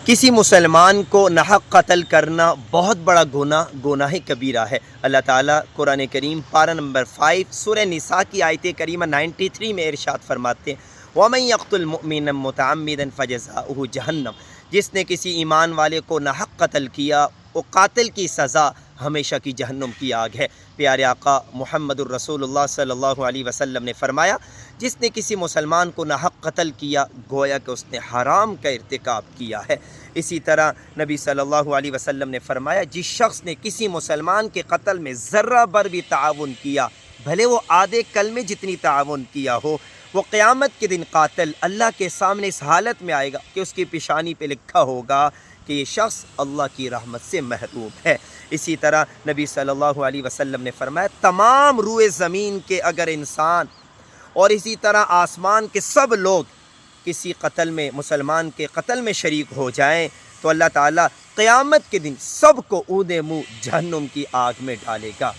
کسی مسلمان کو ناحق قتل کرنا بہت بڑا گناہ کبیرہ ہے۔ اللہ تعالیٰ قرآن کریم پارہ نمبر 5 سورہ نساء کی آیت کریمہ 93 میں ارشاد فرماتے ہیں وَمَن يَقْتُلْ مُؤْمِنًا مُتَعَمِّدًا فَجَزَاؤُهُ جَہَنَّمُ، جس نے کسی ایمان والے کو ناحق قتل کیا وہ قاتل کی سزا ہمیشہ کی جہنم کی آگ ہے۔ پیارے آقا محمد الرسول اللہ صلی اللہ علیہ وسلم نے فرمایا جس نے کسی مسلمان کو ناحق قتل کیا گویا کہ اس نے حرام کا ارتکاب کیا ہے۔ اسی طرح نبی صلی اللہ علیہ وسلم نے فرمایا جس شخص نے کسی مسلمان کے قتل میں ذرہ بر بھی تعاون کیا، بھلے وہ آدھے کلمے جتنی تعاون کیا ہو، وہ قیامت کے دن قاتل اللہ کے سامنے اس حالت میں آئے گا کہ اس کی پیشانی پہ لکھا ہوگا کہ یہ شخص اللہ کی رحمت سے محروم ہے۔ اسی طرح نبی صلی اللہ علیہ وسلم نے فرمایا تمام روئے زمین کے اگر انسان اور اسی طرح آسمان کے سب لوگ کسی قتل میں مسلمان کے قتل میں شریک ہو جائیں تو اللہ تعالیٰ قیامت کے دن سب کو اودے منہ جہنم کی آگ میں ڈالے گا۔